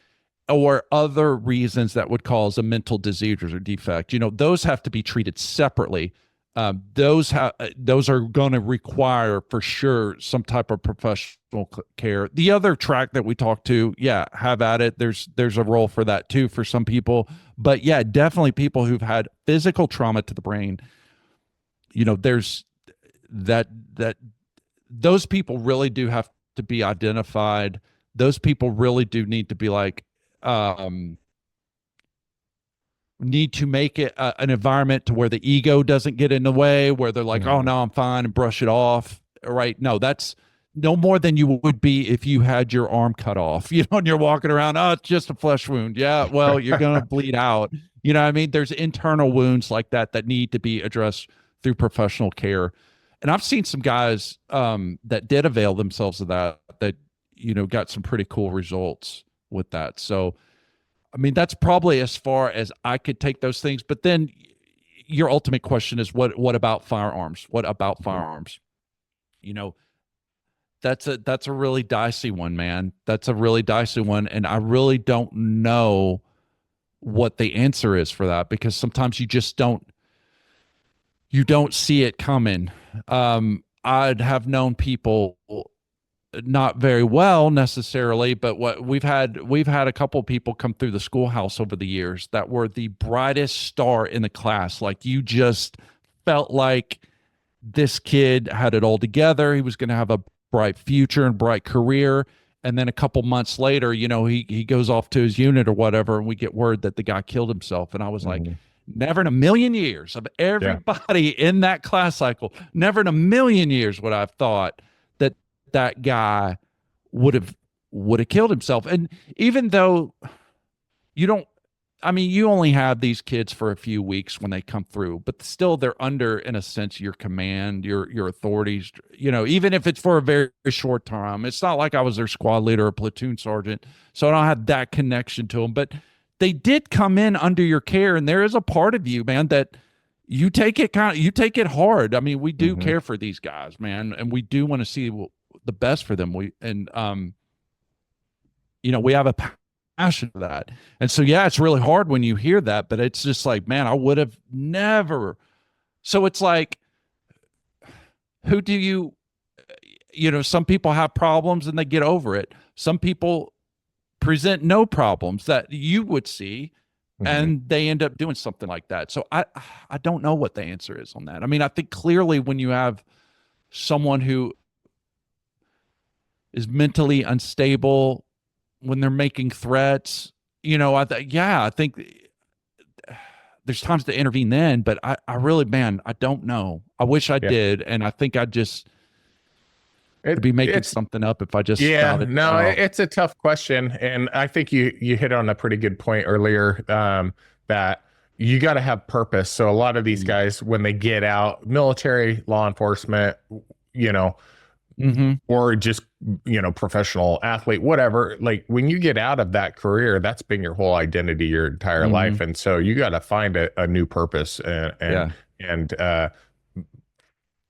Or other reasons that would cause a mental disease or defect. Those have to be treated separately. Those are going to require for sure some type of professional care. The other track that we talked to, have at it. There's a role for that too for some people, but definitely people who've had physical trauma to the brain. There's that those people really do have to be identified. Those people really do need to be need to make it an environment to where the ego doesn't get in the way, where they're like, oh, no, I'm fine, and brush it off. Right. No, that's no more than you would be if you had your arm cut off, and you're walking around, oh, it's just a flesh wound. Yeah, well, you're going to bleed out. What I mean? There's internal wounds like that need to be addressed through professional care. And I've seen some guys that did avail themselves of that got some pretty cool results with that. So, I mean, that's probably as far as I could take those things. But then your ultimate question is, what about firearms? What about firearms? that's a really dicey one, man. That's a really dicey one, and I really don't know what the answer is for that, because sometimes you don't see it coming. I'd have known people, not very well necessarily, but what we've had a couple of people come through the schoolhouse over the years that were the brightest star in the class. Like, you just felt like this kid had it all together. He was going to have a bright future and bright career. And then a couple months later, he goes off to his unit or whatever, and we get word that the guy killed himself. And I was like, never in a million years of everybody in that class cycle, never in a million years would I have thought that guy would have killed himself. And even though you only have these kids for a few weeks when they come through, but still they're under, in a sense, your command, your authorities, even if it's for a very, very short time. It's not like I was their squad leader or platoon sergeant, so I don't have that connection to them, but they did come in under your care. And there is a part of you, man, that you take it hard. I mean, we do care for these guys, man, and we do want to see the best for them. We have a passion for that. And so, yeah, it's really hard when you hear that, but it's just like, man, I would have never. So it's like, who do you some people have problems and they get over it. Some people present no problems that you would see, and they end up doing something like that. So I don't know what the answer is on that. I mean, I think clearly when you have someone who is mentally unstable, when they're making threats, I think there's times to intervene then, but I really, man, I don't know. I wish I did. And I think I'd just be making something up if I just started. No, it's a tough question. And I think you hit on a pretty good point earlier, that you got to have purpose. So a lot of these guys, when they get out, military, law enforcement, or just, professional athlete, whatever, like when you get out of that career, that's been your whole identity, your entire life. And so you got to find a new purpose and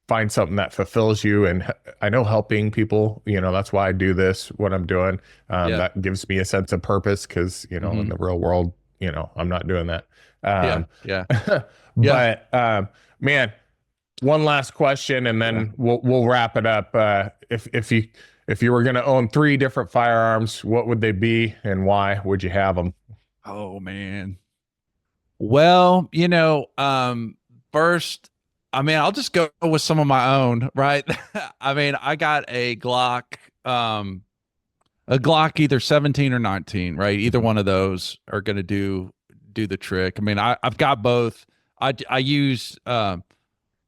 find something that fulfills you. And I know helping people, that's why I do this, what I'm doing. That gives me a sense of purpose, because, in the real world, I'm not doing that. But man, one last question, and then we'll wrap it up. If you were going to own 3 different firearms, what would they be, and why would you have them? Oh man. Well, first, I'll just go with some of my own, right? I got a Glock, either 17 or 19, right? Either one of those are going to do the trick. I've got both. I use, my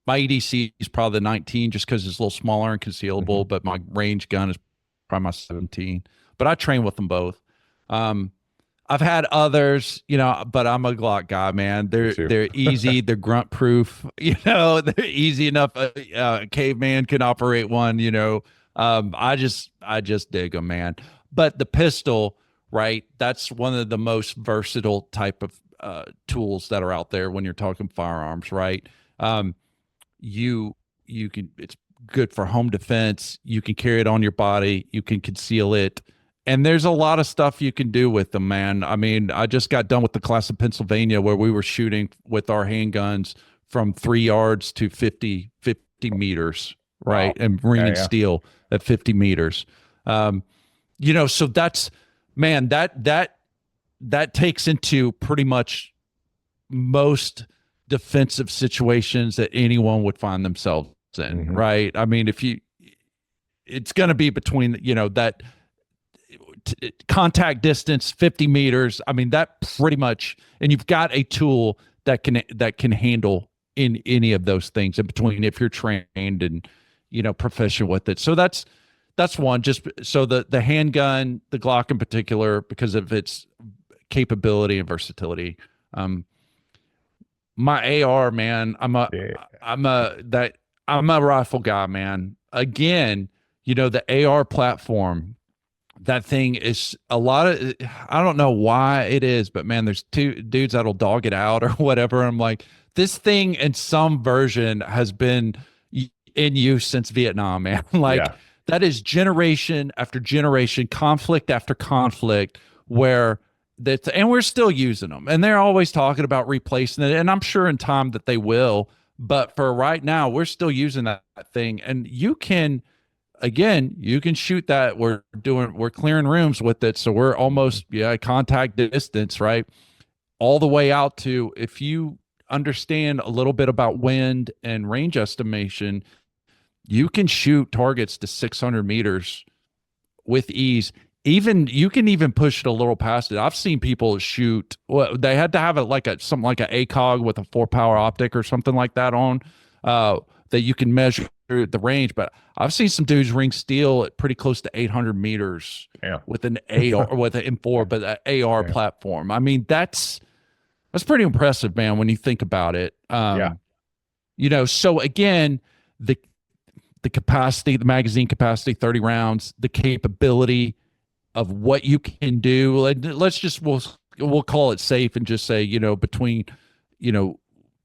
EDC is probably the 19 just because it's a little smaller and concealable, but my range gun is probably my 17. But I train with them both. I've had others, but I'm a Glock guy, man. They're easy, they're grunt proof, they're easy enough. A caveman can operate one, I just dig them, man. But the pistol, right? That's one of the most versatile type of tools that are out there when you're talking firearms, right? It's good for home defense. You can carry it on your body. You can conceal it. And there's a lot of stuff you can do with them, man. I just got done with the class of Pennsylvania where we were shooting with our handguns from 3 yards to 50 meters, right? Wow. And ring and steel at 50 meters. So that's, man, that takes into pretty much most defensive situations that anyone would find themselves in, right? It's going to be between, that contact distance, 50 meters. That pretty much, and you've got a tool that can handle in any of those things in between if you're trained and, proficient with it. So that's one. Just so the handgun, the Glock in particular, because of its capability and versatility. My AR, man, I'm a rifle guy, man. Again, the AR platform, that thing is a lot of, I don't know why it is, but man, there's 2 dudes that'll dog it out or whatever. I'm like, this thing in some version has been in use since Vietnam, man. That is generation after generation, conflict after conflict, where that, and we're still using them, and they're always talking about replacing it, and I'm sure in time that they will, but for right now, we're still using that thing, and you can, again, you can shoot that. We're clearing rooms with it, so we're almost contact distance, right, all the way out to, if you understand a little bit about wind and range estimation, you can shoot targets to 600 meters with ease. Even you can even push it a little past it. I've seen people shoot. Well, they had to have something like an ACOG with a 4-power optic or something like that on, that you can measure the range. But I've seen some dudes ring steel at pretty close to 800 meters with an AR with an M4, but an AR platform. I mean, that's pretty impressive, man, when you think about it. So again, the capacity, the magazine capacity, 30 rounds, the capability of what you can do. Let's just, we'll call it safe and just say, between,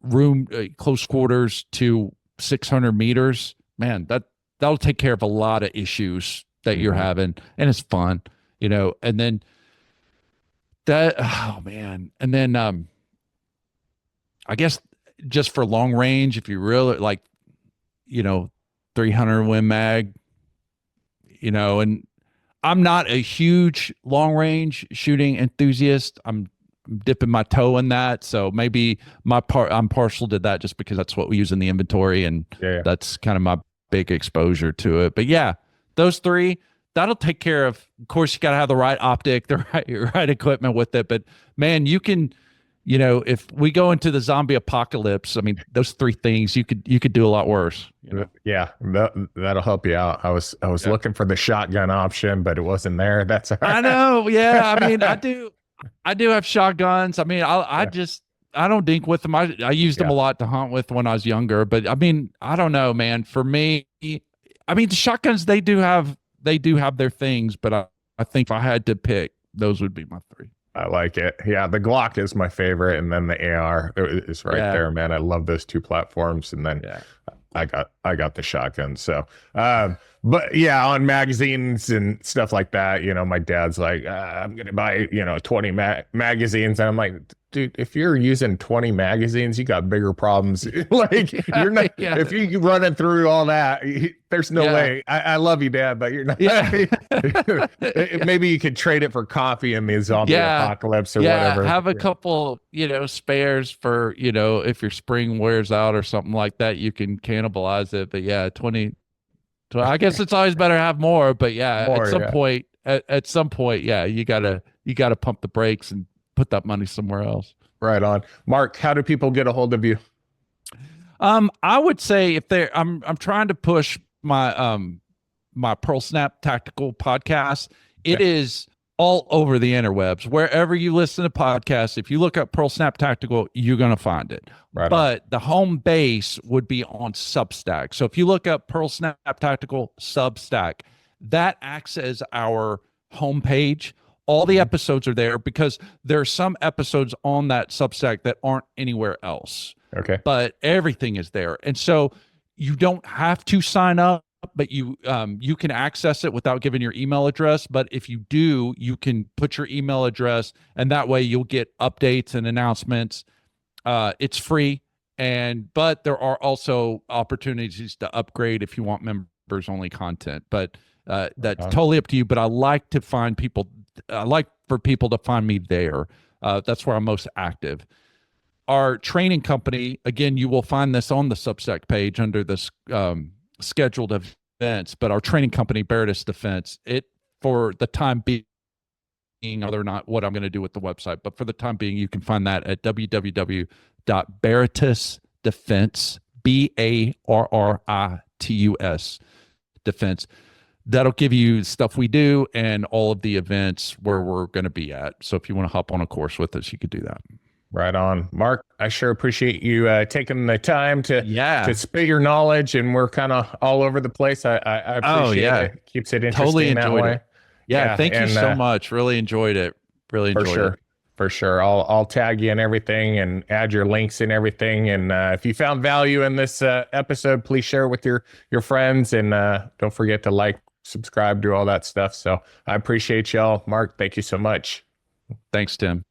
room, close quarters to 600 meters, man, that'll take care of a lot of issues that you're having. And it's fun, and then that, oh man. And then, I guess just for long range, if you really 300 Win Mag, and I'm not a huge long range shooting enthusiast. I'm dipping my toe in that. So maybe I'm partial to that just because that's what we use in the inventory, and that's kind of my big exposure to it. But yeah, those three, that'll take care of course, you got to have the right optic, the right equipment with it. But man, you can, if we go into the zombie apocalypse, I mean, those three things, you could do a lot worse. Yeah, that'll help you out. I was looking for the shotgun option, but it wasn't there. That's all right. I know. Yeah. I mean, I do have shotguns. I mean, I don't dink with them. I used them a lot to hunt with when I was younger, but I mean, I don't know, man. For me, I mean, the shotguns, they do have their things, but I think if I had to pick, those would be my three. I like it. Yeah, the Glock is my favorite, and then the AR is right there, man. I love those two platforms, and then I got the shotgun. So, but yeah, on magazines and stuff like that, my dad's like, I'm gonna buy 20 magazines, and I'm like, dude, if you're using 20 magazines, you got bigger problems. Like you're not. If you running through all that, there's no way. I love you, Dad, but you're not. Maybe you could trade it for coffee in the zombie apocalypse or whatever. Have a couple, spares for, if your spring wears out or something like that, you can cannibalize it. But 20, I guess it's always better to have more. But at some point, you gotta pump the brakes and put that money somewhere else. Right on. Mark, how do people get a hold of you? I would say I'm trying to push my my Pearl Snap Tactical podcast. It is all over the interwebs. Wherever you listen to podcasts, if you look up Pearl Snap Tactical, you're going to find it. But the home base would be on Substack. So if you look up Pearl Snap Tactical Substack, that acts as our homepage. All the episodes are there because there are some episodes on that Substack that aren't anywhere else. Okay. But everything is there. And so you don't have to sign up, but you can access it without giving your email address. But if you do, you can put your email address, and that way you'll get updates and announcements. It's free, but there are also opportunities to upgrade if you want members only content. But that's totally up to you. But I like for people to find me there. That's where I'm most active. Our training company, again, you will find this on the Substack page under this scheduled events, but our training company, Barritus Defense, for the time being, other not what I'm going to do with the website, but for the time being, you can find that at www.barritusdefense, BARRITUS Defense. That'll give you stuff we do and all of the events where we're going to be at. So if you want to hop on a course with us, you could do that. Right on. Mark, I sure appreciate you taking the time to spit your knowledge, and we're kind of all over the place. I appreciate it. It keeps it interesting totally that way. It. Yeah, thank you so much. Really enjoyed it. Really enjoyed it. For sure. I'll tag you and everything and add your links and everything. And if you found value in this episode, please share it with your friends, and don't forget to like, subscribe, do all that stuff. So I appreciate y'all. Mark, thank you so much. Thanks, Tim.